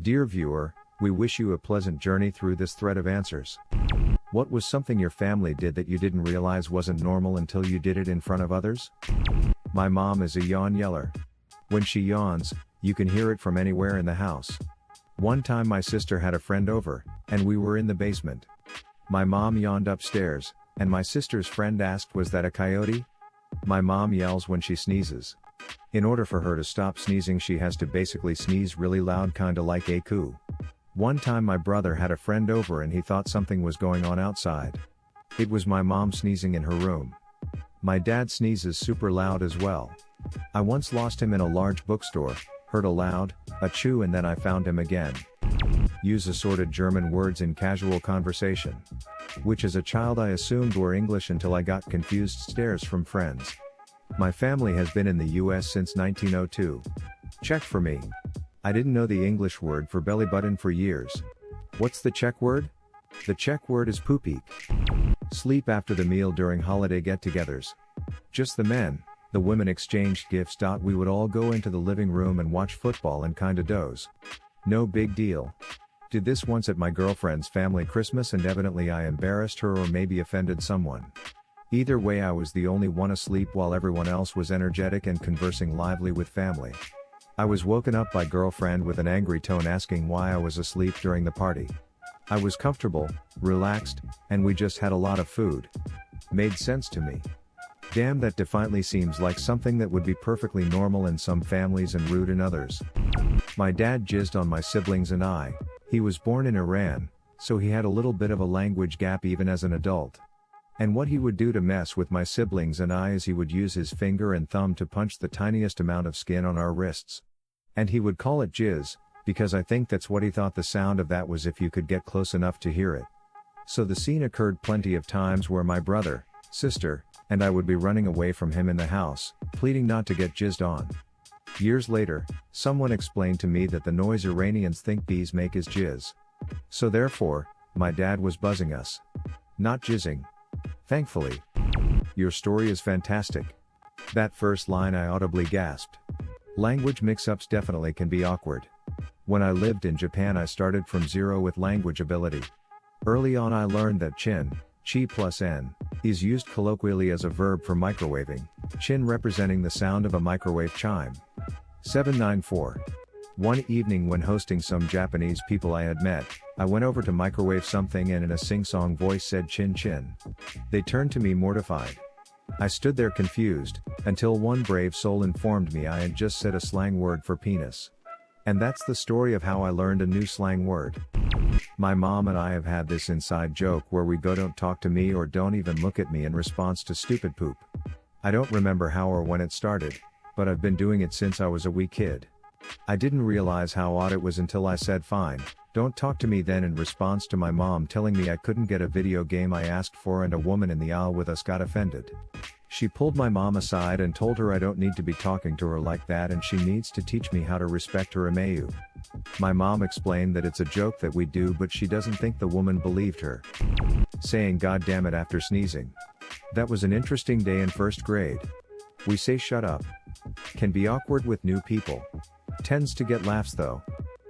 Dear viewer, we wish you a pleasant journey through this thread of answers. What was something your family did that you didn't realize wasn't normal until you did it in front of others? My mom is a yawn yeller. When she yawns, you can hear it from anywhere in the house. One time my sister had a friend over, and we were in the basement. My mom yawned upstairs, and my sister's friend asked, "Was that a coyote?" My mom yells when she sneezes. In order for her to stop sneezing, she has to basically sneeze really loud, kinda like a coo. One time my brother had a friend over and he thought something was going on outside. It was my mom sneezing in her room. My dad sneezes super loud as well. I once lost him in a large bookstore, heard a loud achoo, and then I found him again. Use assorted German words in casual conversation. Which as a child I assumed were English until I got confused stares from friends. My family has been in the US since 1902. Check for me. I didn't know the English word for belly button for years. What's the Czech word? The Czech word is pupík. Sleep after the meal during holiday get-togethers. Just the men, the women exchanged gifts. We would all go into the living room and watch football and kinda doze. No big deal. Did this once at my girlfriend's family Christmas, and evidently I embarrassed her or maybe offended someone. Either way, I was the only one asleep while everyone else was energetic and conversing lively with family. I was woken up by girlfriend with an angry tone asking why I was asleep during the party. I was comfortable, relaxed, and we just had a lot of food. Made sense to me. Damn, that defiantly seems like something that would be perfectly normal in some families and rude in others. My dad jizzed on my siblings and I. He was born in Iran, so he had a little bit of a language gap even as an adult. And what he would do to mess with my siblings and I is he would use his finger and thumb to punch the tiniest amount of skin on our wrists. And he would call it jizz, because I think that's what he thought the sound of that was if you could get close enough to hear it. So the scene occurred plenty of times where my brother, sister, and I would be running away from him in the house, pleading not to get jizzed on. Years later, someone explained to me that the noise Iranians think bees make is jizz. So therefore, my dad was buzzing us. Not jizzing. Thankfully. Your story is fantastic. That first line I audibly gasped. Language mix-ups definitely can be awkward. When I lived in Japan, I started from zero with language ability. Early on I learned that chi plus n, is used colloquially as a verb for microwaving, chin representing the sound of a microwave chime. 794. One evening when hosting some Japanese people I had met, I went over to microwave something and in a sing-song voice said chin chin. They turned to me mortified. I stood there confused, until one brave soul informed me I had just said a slang word for penis. And that's the story of how I learned a new slang word. My mom and I have had this inside joke where we go, "Don't talk to me," or "Don't even look at me," in response to stupid poop. I don't remember how or when it started, but I've been doing it since I was a wee kid. I didn't realize how odd it was until I said "Fine, don't talk to me then," in response to my mom telling me I couldn't get a video game I asked for, and a woman in the aisle with us got offended. She pulled my mom aside and told her I don't need to be talking to her like that and she needs to teach me how to respect her Amayu. My mom explained that it's a joke that we do, but she doesn't think the woman believed her. Saying "God damn it" after sneezing. That was an interesting day in first grade. We say "shut up." Can be awkward with new people. Tends to get laughs though.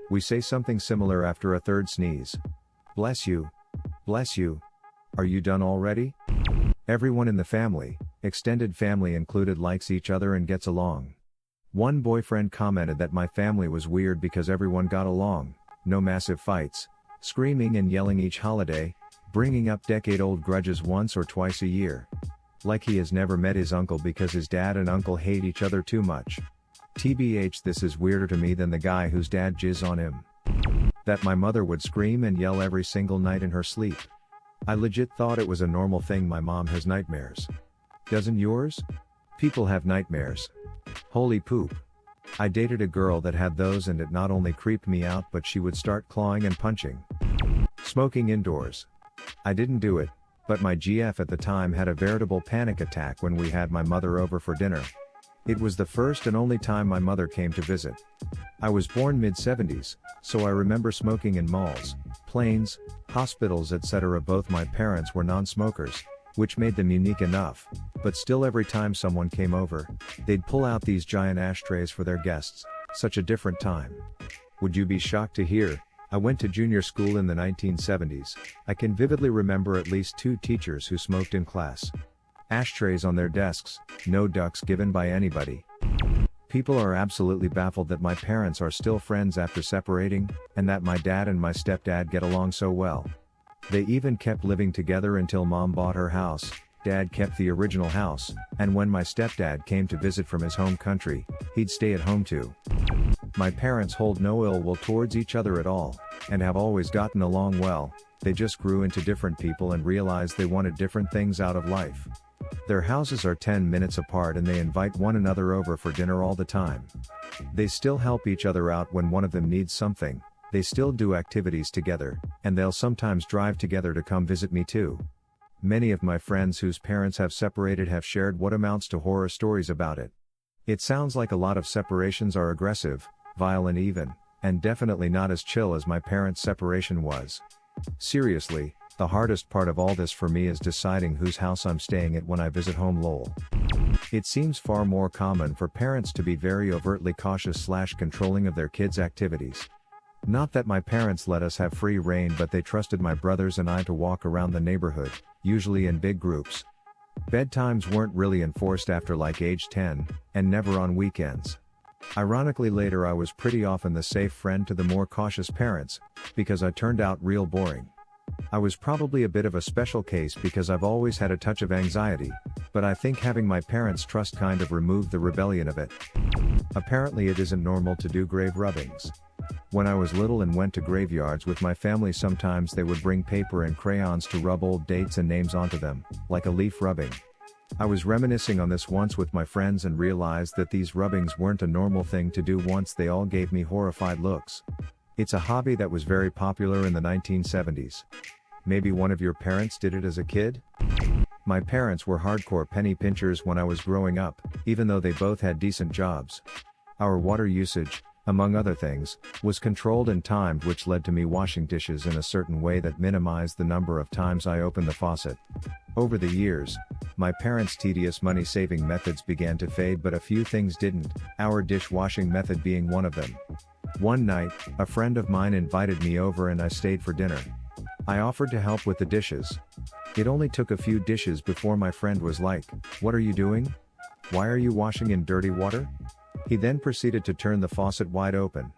We say something similar after a third sneeze. "Bless you. Bless you. Are you done already?" Everyone in the family, extended family included, likes each other and gets along. One boyfriend commented that my family was weird because everyone got along, no massive fights, screaming and yelling each holiday, bringing up decade-old grudges once or twice a year. Like he has never met his uncle because his dad and uncle hate each other too much. TBH, this is weirder to me than the guy whose dad jizz on him. That my mother would scream and yell every single night in her sleep. I legit thought it was a normal thing. My mom has nightmares. Doesn't yours? People have nightmares. Holy poop. I dated a girl that had those and it not only creeped me out but she would start clawing and punching. Smoking indoors. I didn't do it, but my GF at the time had a veritable panic attack when we had my mother over for dinner. It was the first and only time my mother came to visit. I was born mid-70s, so I remember smoking in malls, planes, hospitals, etc. Both my parents were non-smokers, which made them unique enough, but still every time someone came over, they'd pull out these giant ashtrays for their guests. Such a different time. Would you be shocked to hear? I went to junior school in the 1970s. I can vividly remember at least 2 teachers who smoked in class. Ashtrays on their desks, no ducks given by anybody. People are absolutely baffled that my parents are still friends after separating, and that my dad and my stepdad get along so well. They even kept living together until mom bought her house, dad kept the original house, and when my stepdad came to visit from his home country, he'd stay at home too. My parents hold no ill will towards each other at all, and have always gotten along well. They just grew into different people and realized they wanted different things out of life. Their houses are 10 minutes apart and they invite one another over for dinner all the time. They still help each other out when one of them needs something, they still do activities together, and they'll sometimes drive together to come visit me too. Many of my friends whose parents have separated have shared what amounts to horror stories about it. It sounds like a lot of separations are aggressive, violent even, and definitely not as chill as my parents' separation was. Seriously, the hardest part of all this for me is deciding whose house I'm staying at when I visit home lol. It seems far more common for parents to be very overtly cautious/controlling of their kids' activities. Not that my parents let us have free rein, but they trusted my brothers and I to walk around the neighborhood, usually in big groups. Bedtimes weren't really enforced after like age 10, and never on weekends. Ironically later I was pretty often the safe friend to the more cautious parents, because I turned out real boring. I was probably a bit of a special case because I've always had a touch of anxiety, but I think having my parents' trust kind of removed the rebellion of it. Apparently it isn't normal to do grave rubbings. When I was little and went to graveyards with my family, sometimes they would bring paper and crayons to rub old dates and names onto them, like a leaf rubbing. I was reminiscing on this once with my friends and realized that these rubbings weren't a normal thing to do once they all gave me horrified looks. It's a hobby that was very popular in the 1970s. Maybe one of your parents did it as a kid? My parents were hardcore penny pinchers when I was growing up, even though they both had decent jobs. Our water usage, among other things, was controlled and timed, which led to me washing dishes in a certain way that minimized the number of times I opened the faucet. Over the years, my parents' tedious money-saving methods began to fade, but a few things didn't, our dishwashing method being one of them. One night, a friend of mine invited me over and I stayed for dinner. I offered to help with the dishes. It only took a few dishes before my friend was like, "What are you doing? Why are you washing in dirty water?" He then proceeded to turn the faucet wide open.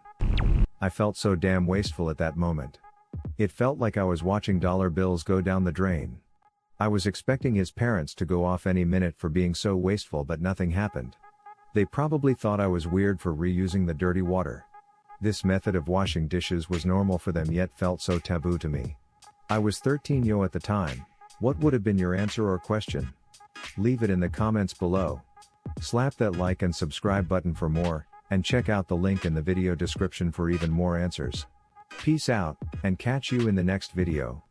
I felt so damn wasteful at that moment. It felt like I was watching dollar bills go down the drain. I was expecting his parents to go off any minute for being so wasteful, but nothing happened. They probably thought I was weird for reusing the dirty water. This method of washing dishes was normal for them yet felt so taboo to me. I was 13 at the time. What would have been your answer or question? Leave it in the comments below. Slap that like and subscribe button for more, and check out the link in the video description for even more answers. Peace out, and catch you in the next video.